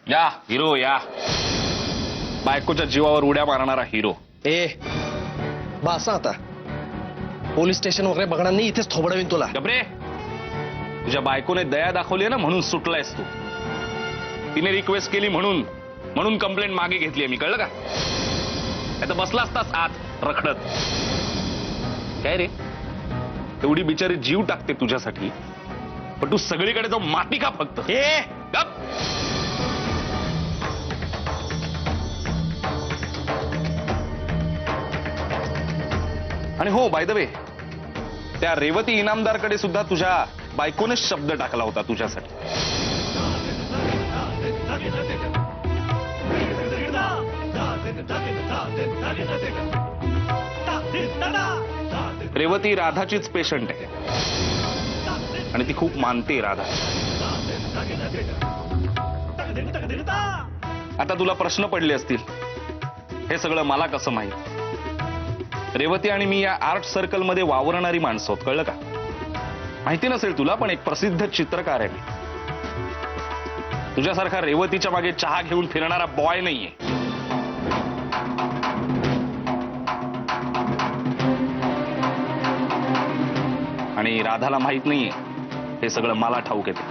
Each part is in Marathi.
या हिरो या, बायकोच्या जीवावर उड्या मारणारा हिरो. ए बसा आता, पोलीस स्टेशन वगैरे बघणार नाही, इथेच थोबडवीन तुला. गबरे, तुझ्या बायकोने दया दाखवली ना म्हणून सुटलायस तू. तिने रिक्वेस्ट केली म्हणून म्हणून कंप्लेंट मागे घेतली मी, कळलं का? आता बसला असतास आत रखडत. काय रे, एवढी बिचारी जीव टाकते तुझ्यासाठी, पण तू सगळीकडे जाऊन माती का फक्त. ए गप. आणि हो बाय द वे, त्या रेवती इनामदारकडे सुद्धा तुझ्या बायकोने शब्द टाकला होता तुझ्यासाठी. रेवती राधाचीच पेशंट आहे आणि ती खूप मानते राधा. आता तुला प्रश्न पडले असतील, हे सगळं मला कसं माहित? रेवती आणि मी या आर्ट सर्कल मध्ये वावरणारी माणसं आहोत, कळलं का? माहिती नसेल तुला, पण एक प्रसिद्ध चित्रकार आहे मी. तुझ्यासारखा रेवतीच्या मागे चहा घेऊन फिरणारा बॉय नाहीये. आणि राधाला माहित नाहीये, हे सगळं मला ठाऊक येते.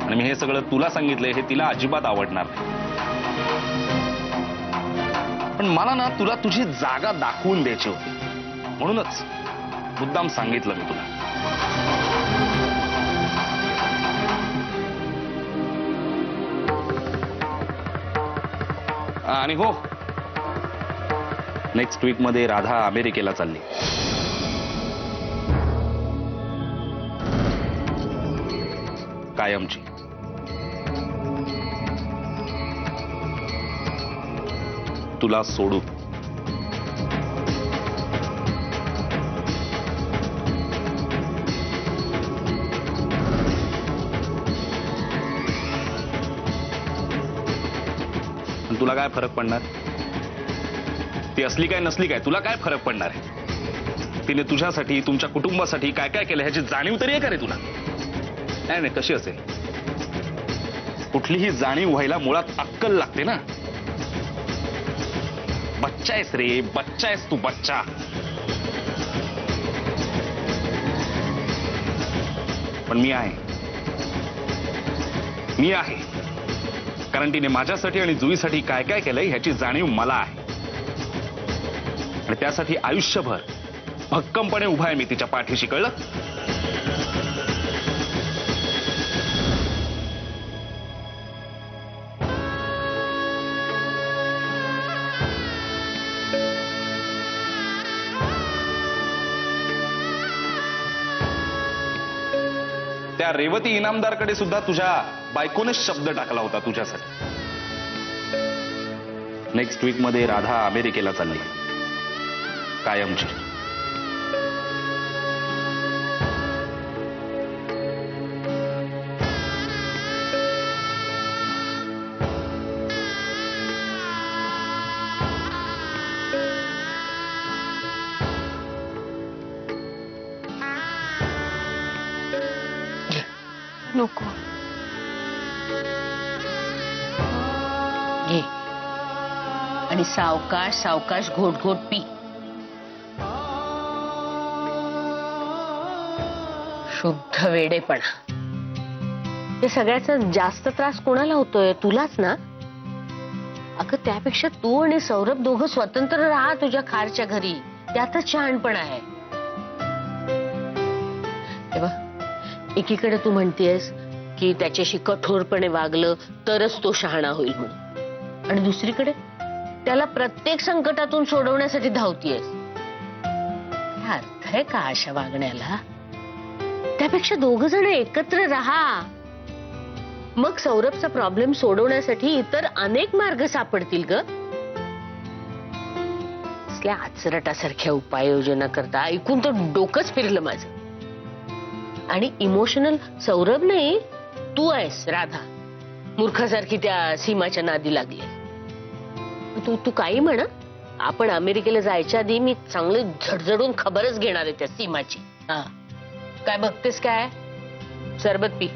आणि मी हे सगळं तुला सांगितलंय, हे तिला अजिबात आवडणार नाही. पण मला ना तुला तुझी जागा दाखवून द्यायची होती, म्हणूनच मुद्दाम सांगितलं मी तुला. आणि हो, नेक्स्ट वीक मध्ये राधा अमेरिकेला चालली. कायमची. तुला सोडू. तुला काय फरक पडणार? ती असली काय नसली काय, तुला काय फरक पडणार आहे? तिने तुझ्यासाठी, तुमच्या कुटुंबासाठी काय काय केलं ह्याची जाणीव तरी आहे का रे तुला? नाही नाही, कशी असेल? कुठलीही जाणीव व्हायला मुळात अक्कल लागते ना. बच्चा आहेस रे, बच्चा आहेस तू, बच्चा. पण मी आहे, मी आहे. कारण तिने माझ्यासाठी आणि जुईसाठी काय काय केलंय ह्याची जाणीव मला आहे. आणि त्यासाठी आयुष्यभर भक्कमपणे उभा आहे मी तिच्या पाठीशी, कळलं? त्या रेवती इनामदारकडे सुद्धा तुझ्या बायकोने शब्द टाकला होता तुझ्यासाठी. नेक्स्ट वीक मध्ये राधा अमेरिकेला चालली, कायमची. नको घे, आणि सावकाश सावकाश घोट घोट पी. शुद्ध वेडेपणा. हे सगळ्याचा जास्त त्रास कोणाला होतोय? तुलाच ना. अगं त्यापेक्षा तू आणि सौरभ दोघं स्वतंत्र राहा तुझ्या खारच्या घरी, त्यातच शहाणपण आहे. तेव्हा एकीकडे तू म्हणतेस की त्याच्याशी कठोरपणे वागलं तरच तो शहाणा होईल म्हणून, आणि दुसरीकडे त्याला प्रत्येक संकटातून सोडवण्यासाठी धावतीयस. काय अर्थ आहे का अशा वागण्याला? त्यापेक्षा दोघं जण एकत्र राहा, मग सौरभचा प्रॉब्लेम सोडवण्यासाठी इतर अनेक मार्ग सापडतील ग. असल्या आचरटासारख्या उपाययोजना करता ऐकून तर डोकंच फिरलं माझं. आणि इमोशनल सौरभ नाही, तू आहेस राधा, मूर्खासारखी त्या सीमाच्या नादी लागली. तू काही म्हणा, आपण अमेरिकेला जायच्या आधी मी चांगले झडझडून खबरच घेणार आहे त्या सीमाची. हा, काय बघतेस काय? सरबत पी.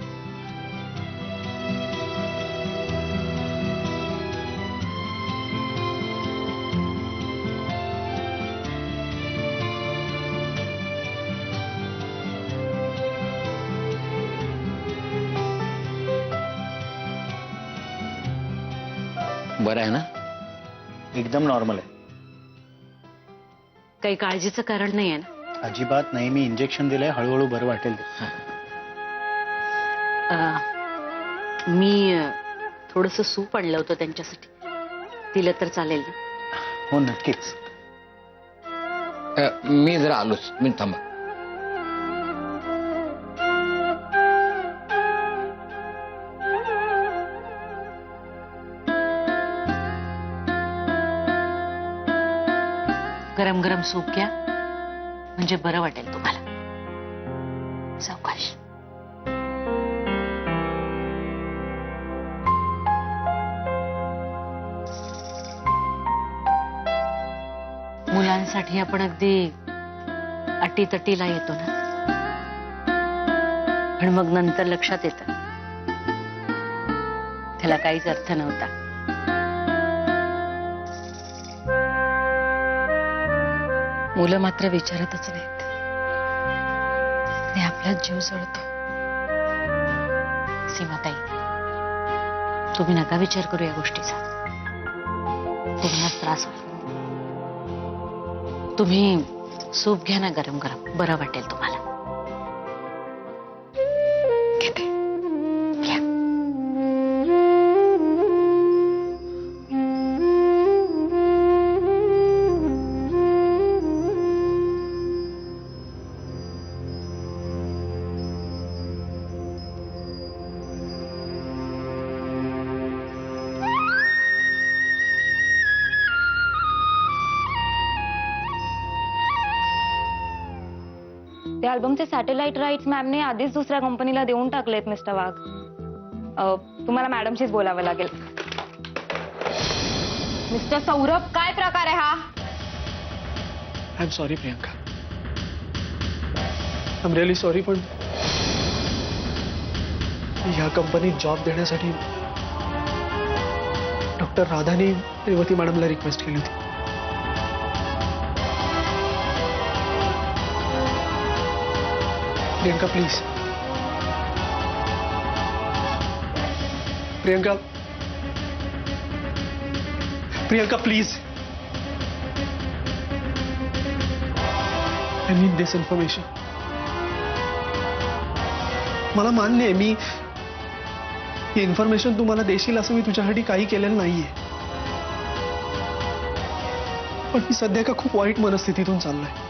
बरं आहे ना? एकदम नॉर्मल आहे. काही काळजीचं कारण नाही आहे ना? अजिबात नाही. मी इंजेक्शन दिलंय, हळूहळू बरं वाटेल ते. मी थोडस सूप आणलं होतं त्यांच्यासाठी, दिलं तर चालेल ना? हो नक्कीच. मी जरा आलोच, मी थांबा. गरम गरम सूप घ्या, म्हणजे बरं वाटेल तुम्हाला. सावकाश. मुलांसाठी आपण अगदी अटीतटीला येतो ना, पण मग नंतर लक्षात येतं त्याला काहीच अर्थ नव्हता. मुलं मात्र विचारतच नाहीत, ते आपलाच जीव जळतो. सीमाताई, तुम्ही नका विचार करू या गोष्टीचा, तुम्हाला त्रास होईल. तुम्ही सूप घ्या ना गरम गरम, बरं वाटेल तुम्हाला. घेते. घ्या. ते अल्बमचे सॅटेलाइट राईट्स मॅमने आधीच दुसऱ्या कंपनीला देऊन टाकलेत मिस्टर वाघ. तुम्हाला मॅडमशीच बोलावं लागेल. मिस्टर सौरभ, काय प्रकार आहे हा? I am sorry Priyanka, I am really sorry. पण ह्या कंपनीत जॉब देण्यासाठी डॉक्टर राधाने रेवती मॅडमला रिक्वेस्ट केली होती. Priyanka please, Priyanka, Priyanka please, I need this information. मला मान्य आहे, मी ही इन्फॉर्मेशन तुम्हाला देशील असं मी तुझ्यासाठी काही केलेलं नाहीये, पण मी सध्या एका खूप वाईट मनस्थितीतून चाललोय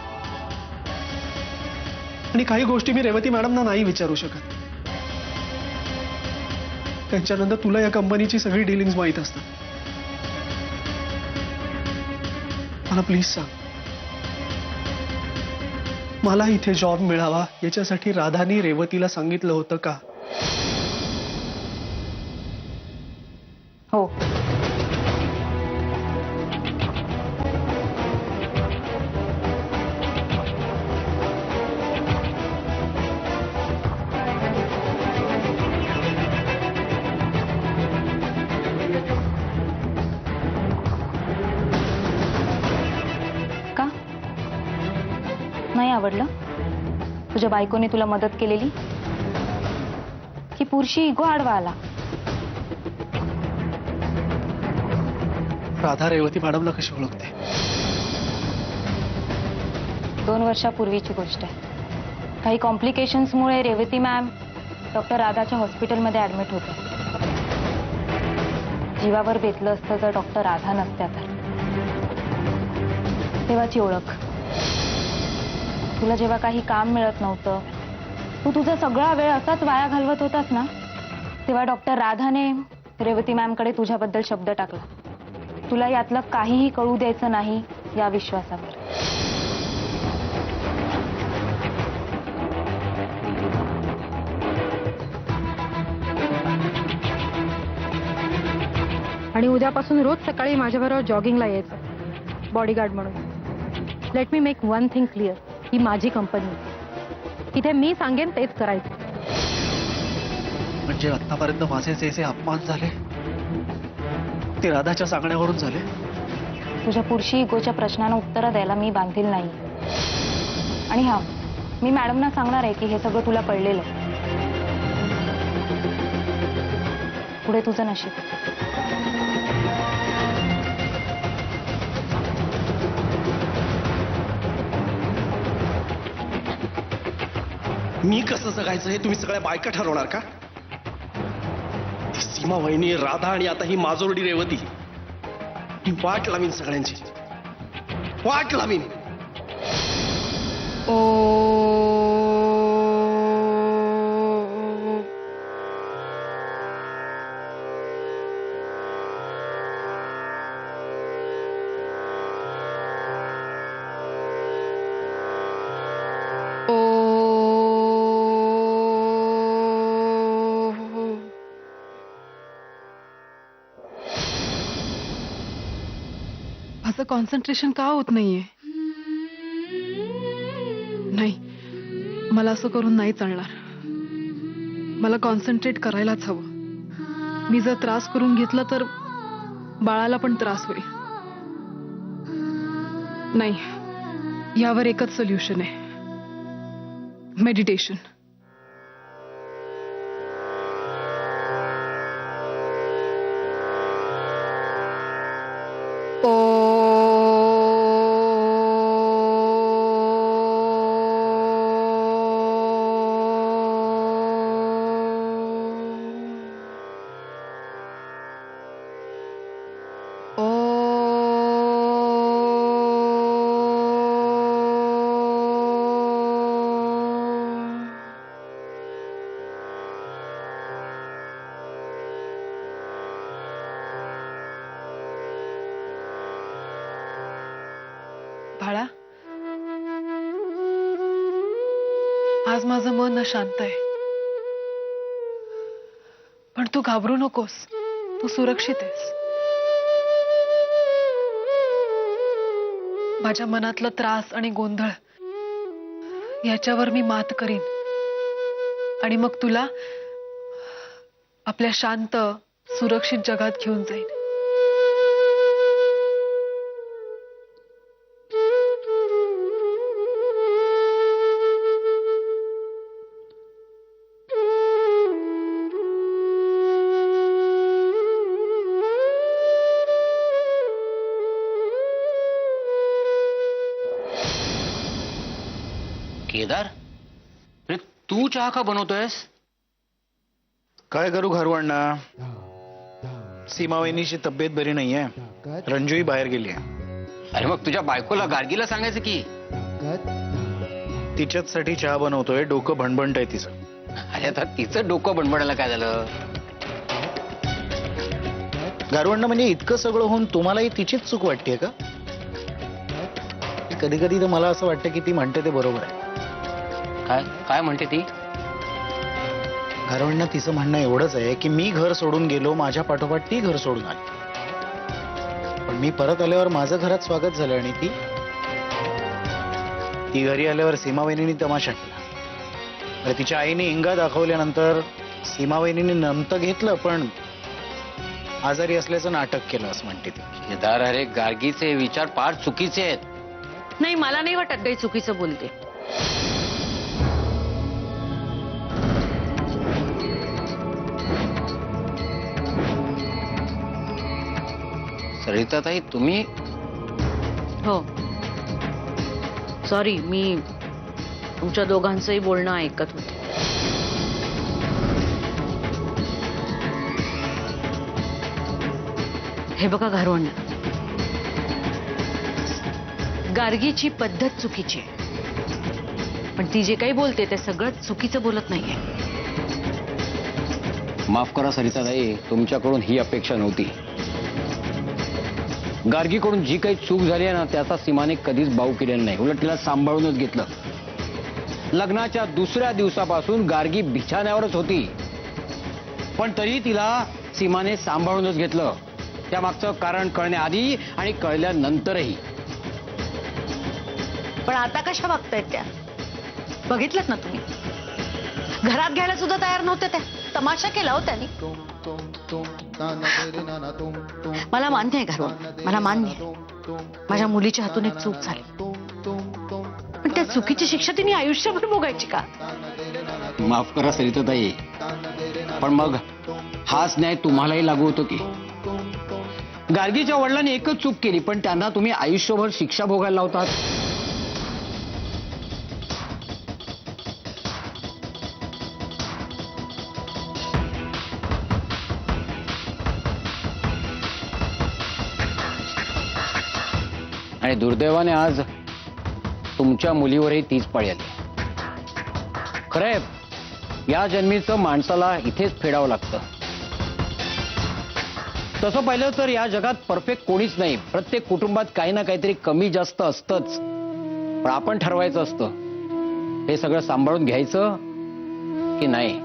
आणि काही गोष्टी मी रेवती मॅडमना नाही विचारू शकत. त्यांच्यानंतर तुला या कंपनीची सगळी डीलिंग्स माहीत असतात. मला प्लीज सांग, मला इथे जॉब मिळावा याच्यासाठी राधानी रेवतीला सांगितलं होतं का? हो. का नाही आवडलं? तुझ्या बायकोने तुला मदत केलेली की पुरुषी इगो आडवा आला? राधा रेवती मॅडमला कशी ओळखते? 2 वर्षापूर्वीची गोष्ट आहे. काही कॉम्प्लिकेशन्समुळे रेवती मॅम डॉक्टर राधाच्या हॉस्पिटलमध्ये ऍडमिट होते. जीवावर बेतलं असतं जर डॉक्टर राधा नसत्या तर. तेव्हाची ओळख. तुला जेव्हा काही काम मिळत नव्हतं, तू तुझा सगळा वेळ असाच वाया घालवत होतास ना, तेव्हा डॉक्टर राधाने रेवती मॅमकडे तुझ्याबद्दल शब्द टाकला. तुला यातलं काहीही कळू द्यायचं नाही या विश्वासावर. आणि उद्यापासून रोज सकाळी माझ्याबरोबर जॉगिंगला यायचं, बॉडीगार्ड म्हणून. Let me make one thing clear, ही माझी कंपनी, इथे मी सांगेन तेच करायचं. म्हणजे आतापर्यंत माझे जे अपमान झाले ते राधाच्या सांगण्यावरून झाले. तुझ्या पुरुषी इगोच्या प्रश्नांना उत्तरं द्यायला मी बांधील नाही. आणि हा, मी मॅडमना सांगणार आहे की हे सगळं तुला कळलेलं आहे. पुढे तुझं नशीब. मी कसं जगायचं हे तुम्ही सगळ्या बायका ठरवणार का? ती सीमा वहिनी, राधा आणि आता ही माजोरडी रेवती. मी वाट लावीन सगळ्यांची, वाट लावीन. माझं कॉन्सन्ट्रेशन का होत नाहीये? नाही, मला असं करून नाही चालणार. मला कॉन्सन्ट्रेट करायलाच हवं. मी जर त्रास करून घेतला तर बाळाला पण त्रास होईल. नाही, यावर एकच सोल्युशन आहे, मेडिटेशन. बाळा, आज माझं मन शांत आहे, पण तू घाबरू नकोस. तू सुरक्षित आहेस. माझ्या मनातलं त्रास आणि गोंधळ याच्यावर मी मात करीन आणि मग तुला आपल्या शांत सुरक्षित जगात घेऊन जाईन. केदार, अरे तू चहा का बनवतोयस? काय करू घरवळणा, सीमावहिनीची तब्येत बरी नाहीये. रंजूही बाहेर गेली आहे. अरे मग तुझ्या बायकोला गार्गीला सांगायचं की. तिच्याचसाठी चहा बनवतोय. डोकं भणभणत आहे तिचं. अरे आता तिचं डोकं बनबडायला काय झालं? गारवणं म्हणजे इतकं सगळं होऊन तुम्हालाही तिचीच चूक वाटतेय का? कधी कधी तर मला असं वाटतं की ती म्हणते ते बरोबर आहे. काय काय म्हणते ती? गारवणं तिचं म्हणणं एवढंच आहे की मी घर सोडून गेलो, माझ्या पाठोपाठ ती घर सोडून आली. पण मी परत आल्यावर माझं घरात स्वागत झालं आणि ती घरी आल्यावर सीमावहिनीने तमाशा केला. अरे तिच्या आईने इंगा दाखवल्यानंतर सीमावहिनीने नमतं घेतलं, पण आजारी असल्याचं नाटक केलं असं म्हणते ती. केदार, अरे गार्गीचे विचार फार चुकीचे आहेत. नाही, मला नाही वाटत काही चुकीचं बोलते. सरिताताई, तुम्ही हो, सॉरी, मी तुमच्या दोघांचंही बोलणं ऐकत होते. हे बघा घरवण्या, गार्गीची पद्धत चुकीची आहे, पण ती जे काही बोलते ते सगळं चुकीचं बोलत नाहीये. माफ करा सरिताताई, तुमच्याकडून ही अपेक्षा नव्हती. गार्गीकडून जी काही चूक झाली आहे ना, त्याचा सीमाने कधीच बाऊ केलेला नाही. उलट तिला सांभाळूनच घेतलं. लग्नाच्या दुसऱ्या दिवसापासून गार्गी बिछाण्यावरच होती, पण तरी तिला सीमाने सांभाळूनच घेतलं. त्यामागचं कारण कळण्याआधी आणि कळल्यानंतरही. पण आता कशा वागतायत त्या? बघितलं ना तुम्ही, घरात घ्यायला सुद्धा तयार नव्हते त्या. तमाशा केला हो त्यांनी. मला मान्य आहे घरवा, मला मान्य आहे माझ्या मुलीच्या हातून एक चूक झाली, पण त्या चुकीची शिक्षा तिने आयुष्यभर भोगायची का? माफ करा सरिताताई, पण मग हाच न्याय तुम्हालाही लागू होतो की? गार्गीच्या वडिलांनी एकच चूक केली, पण त्यांना तुम्ही आयुष्यभर शिक्षा भोगायला लावतात. आणि दुर्दैवाने आज तुमच्या मुलीवरही तीच पाळी आली. खरंय, या जन्मीचं माणसाला इथेच फेडावं लागतं. तसं पाहिलं तर या जगात परफेक्ट कोणीच नाही. प्रत्येक कुटुंबात काही ना काहीतरी कमी जास्त असतंच. पण आपण ठरवायचं असतं हे सगळं सांभाळून घ्यायचं की नाही.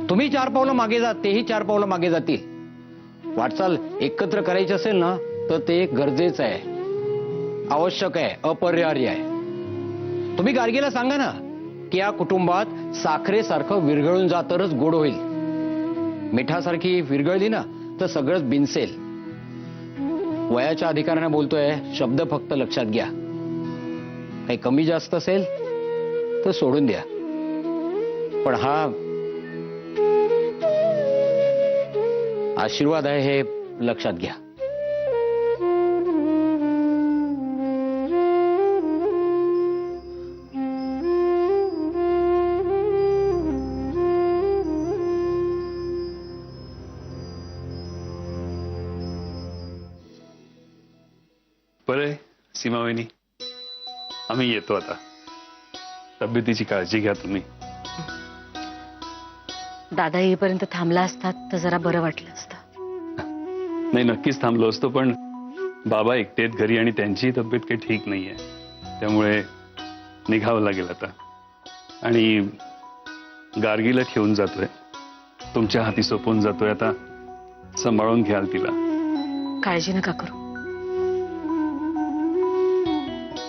तुम्ही 4 पावलं मागे जा, तेही 4 पावलं मागे जातील. वाटचाल एकत्र करायची असेल ना तर ते गरजेचं आहे, आवश्यक आहे, अपरिहार्य आहे. तुम्ही गार्गीला सांगा ना की या कुटुंबात साखरेसारखं विरघळून जा तरच गोड होईल. मिठासारखी विरघळली ना तर सगळंच बिनसेल. वयाच्या अधिकाराने बोलतोय, शब्द फक्त लक्षात घ्या. काही कमी जास्त असेल तर सोडून द्या, पण हा आशीर्वाद आहे हे लक्षात घ्या. बरं सीमा वहिनी, आम्ही येतो आता. तब्येतीची काळजी घ्या तुम्ही. दादा येईपर्यंत थांबला असतात तर जरा बरं वाटलं असतं. नाही, नक्कीच थांबलो असतो, पण बाबा एकटेत घरी आणि त्यांची तब्येत काही ठीक नाहीये, त्यामुळे निघावं लागेल आता. आणि गार्गीला ठेवून जातोय, तुमच्या हाती सोपवून जातोय. आता सांभाळून घ्याल तिला. काळजी नका करू.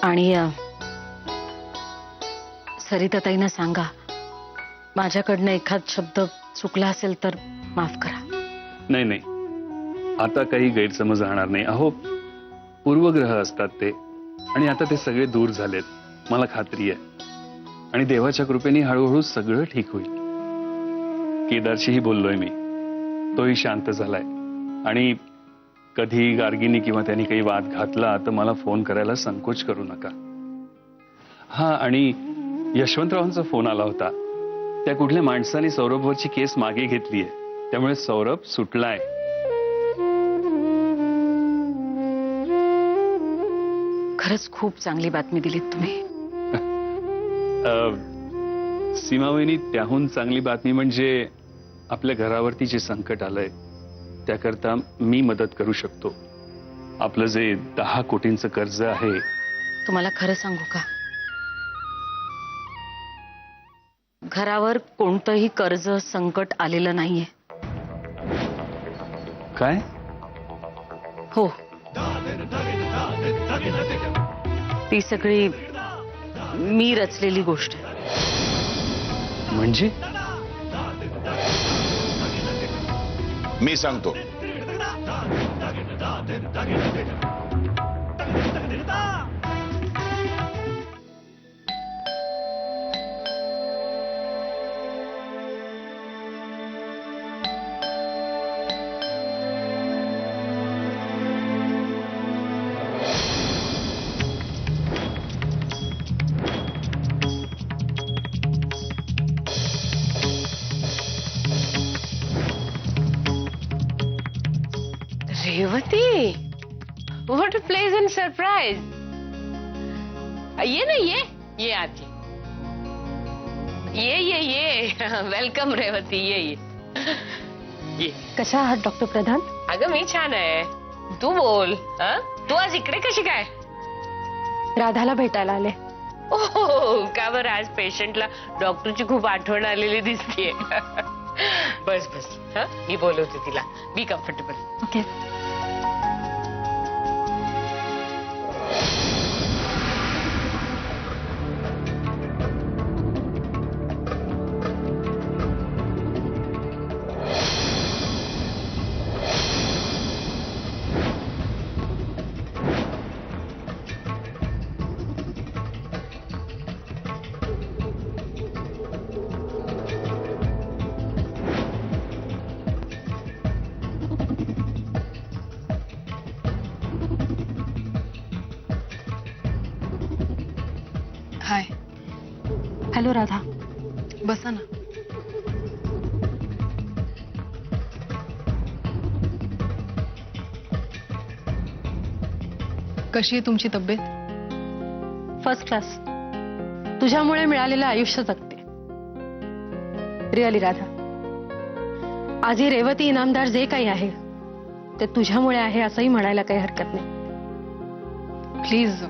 आणि सरिताताईंना सांगा, माझ्याकडनं एखाद शब्द चुकला असेल तर माफ करा. नाही नाही, आता काही गैरसमज राहणार नाही. अहो, पूर्वग्रह असतात ते, आणि आता ते सगळे दूर झालेत, मला खात्री आहे. आणि देवाच्या कृपेने हळूहळू सगळं ठीक होईल. केदारशीही बोललोय मी, तोही शांत झालाय. आणि कधी गार्गीनी किंवा त्यांनी काही वाद घातला तर मला फोन करायला संकोच करू नका. हा, आणि यशवंतरावांचा फोन आला होता. त्या कुठल्या माणसाने सौरभवरची केस मागे घेतलीये, त्यामुळे सौरभ सुटलाय. खरंच खूप चांगली बातमी दिलीत तुम्ही. सीमावहिनी, त्याहून चांगली बातमी म्हणजे आपल्या घरावरती जे संकट आलंय त्याकरता मी मदत करू शकतो. आपलं जे 10 कोटींचं कर्ज आहे. तुम्हाला खरं सांगू का, घरावर कोणतंही कर्ज संकट आलेलं नाहीये. काय? हो, ती सगळी मी रचलेली गोष्ट आहे. म्हणजे? मी सांगतो. Revati, what a pleasant surprise. ये ना, ये आती, ये वेलकम रेवती, ये. कशा आहात डॉक्टर प्रधान? अगं मी छान आहे, तू बोल. तू आज इकडे कशी काय? राधाला भेटायला आले. ओह, का बरं? आज पेशंटला डॉक्टरची खूप आठवण आलेली दिसतीये. बस बस, मी बोलवते तिला. Be comfortable. Okay. High. Hello Radha. बसा ना. कशी आहे तुमची तब्येत? First class. तुझ्यामुळे मिळालेलं आयुष्य जगते. रिअली राधा, आज ही रेवती इनामदार जे काही आहे ते तुझ्यामुळे आहे असंही म्हणायला काही हरकत नाही. प्लीज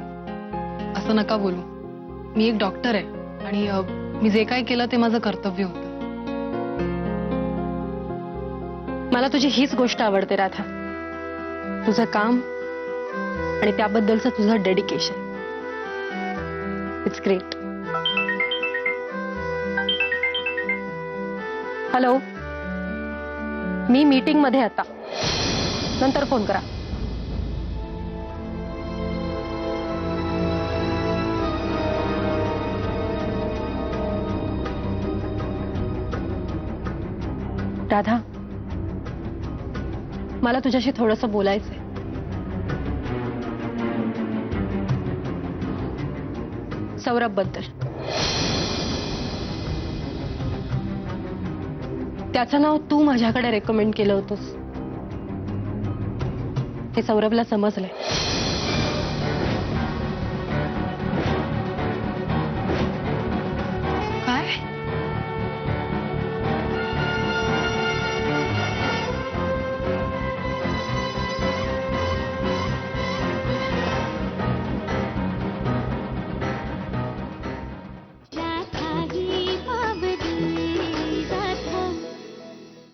असं नका बोलू. मी एक डॉक्टर आहे आणि मी जे काय केलं ते माझं कर्तव्य होतं. मला तुझी हीच गोष्ट आवडते राधा, तुझं काम आणि त्याबद्दलचं तुझं dedication. It's great. Hello, me meeting मध्ये आता, नंतर फोन करा. राधा, मला तुझ्याशी थोडंसं बोलायचंय. सौरभ बद्दल. त्याचं नाव तू माझ्याकडे रेकमेंड केलं होतंस. हे सौरभला समजलंय.